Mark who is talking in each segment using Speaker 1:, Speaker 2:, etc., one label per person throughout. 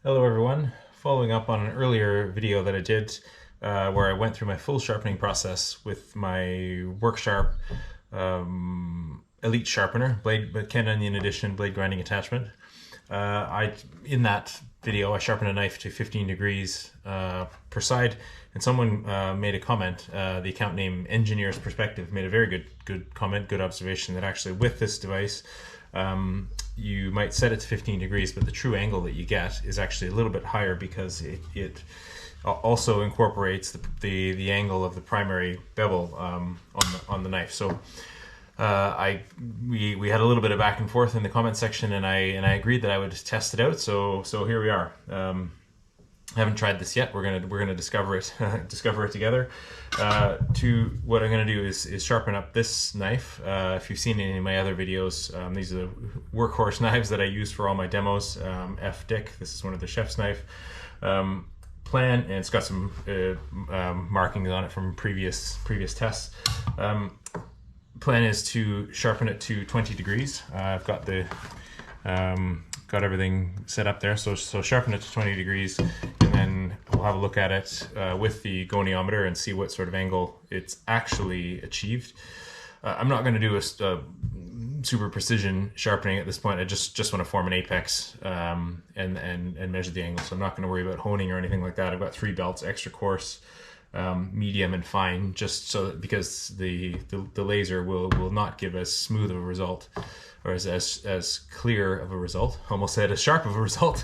Speaker 1: Hello everyone. Following up on an earlier video that I did where I went through my full sharpening process with my Worksharp Elite Sharpener, Ken Onion Edition blade grinding attachment. In that video I sharpened a knife to 15 degrees per side, and someone made a comment. The account name Engineer's Perspective made a very good comment, good observation, that actually with this device you might set it to 15 degrees, but the true angle that you get is actually a little bit higher because it also incorporates the angle of the primary bevel on the knife. So we had a little bit of back and forth in the comment section, and I agreed that I would test it out. So here we are. I haven't tried this yet. We're gonna discover it together. What I'm gonna do is sharpen up this knife. If you've seen any of my other videos, these are the workhorse knives that I use for all my demos. F Dick. This is one of the chef's knife. Plan, and it's got some markings on it from previous tests. Plan is to sharpen it to 20 degrees. I've got the got everything set up there, so sharpen it to 20 degrees, and then we'll have a look at it with the goniometer and see what sort of angle it's actually achieved. I'm not going to do a super precision sharpening at this point. I just want to form an apex and measure the angle, so I'm not going to worry about honing or anything like that. I've got 3 belts: extra coarse, medium, and fine, just so that, because the laser will not give as smooth of a result, or as clear of a result, almost said as sharp of a result,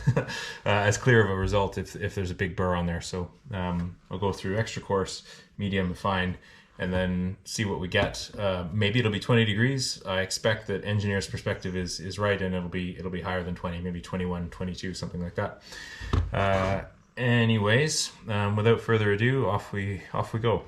Speaker 1: as clear of a result if there's a big burr on there. So I'll go through extra coarse, medium, fine, and then see what we get. Maybe it'll be 20 degrees. I expect that Engineer's Perspective is right, and it'll be higher than 20, maybe 21, 22, something like that. Anyways, without further ado, off we go.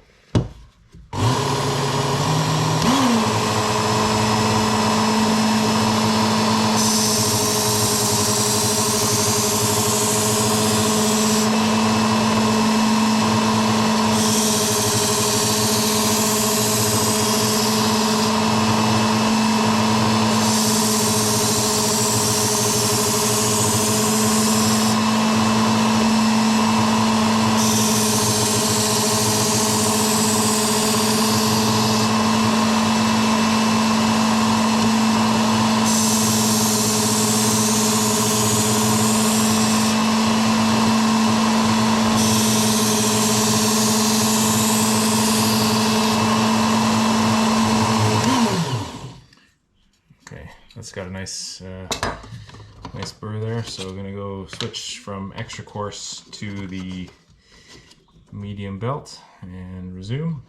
Speaker 1: It's got a nice burr there, so we're gonna go switch from extra coarse to the medium belt and resume.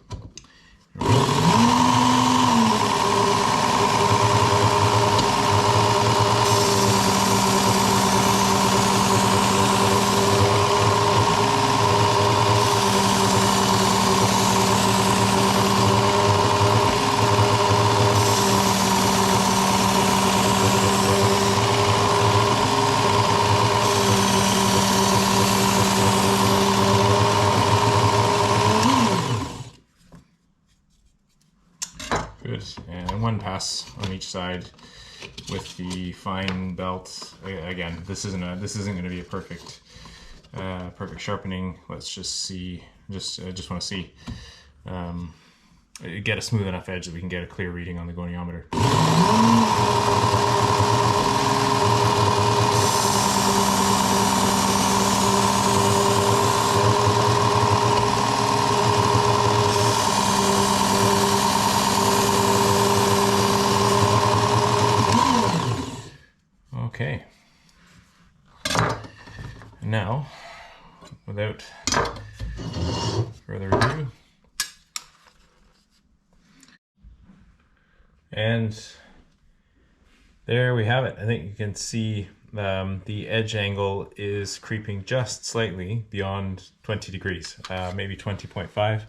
Speaker 1: Good, and 1 pass on each side with the fine belt. Again, this isn't going to be a perfect sharpening. Let's just see. I just want to see get a smooth enough edge that we can get a clear reading on the goniometer. Okay, now, without further ado, and there we have it. I think you can see the edge angle is creeping just slightly beyond 20 degrees, maybe 20.5.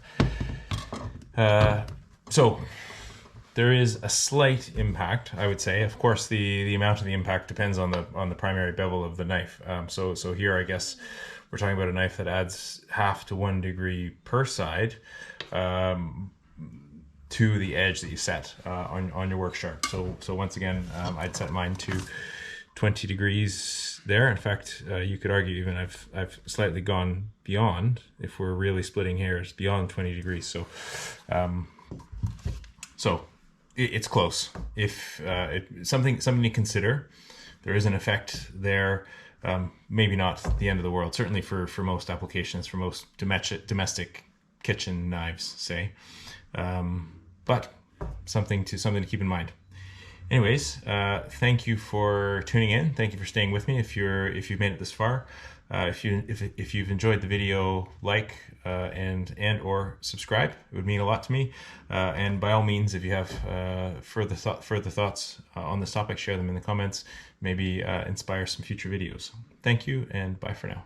Speaker 1: So there is a slight impact, I would say. Of course, the amount of the impact depends on the primary bevel of the knife. So here, I guess we're talking about a knife that adds 1/2 to 1 degree per side to the edge that you set on your Worksharp. So once again, I'd set mine to 20 degrees there. In fact, you could argue even I've slightly gone beyond, if we're really splitting hairs, beyond 20 degrees. So it's close. If something to consider, there is an effect there. Maybe not the end of the world. Certainly for most applications, for most domestic kitchen knives, say. But something to keep in mind. Anyways, thank you for tuning in. Thank you for staying with me. If you've made it this far, if you've enjoyed the video, like and or subscribe. It would mean a lot to me. And by all means, if you have further thoughts on this topic, share them in the comments. Maybe inspire some future videos. Thank you, and bye for now.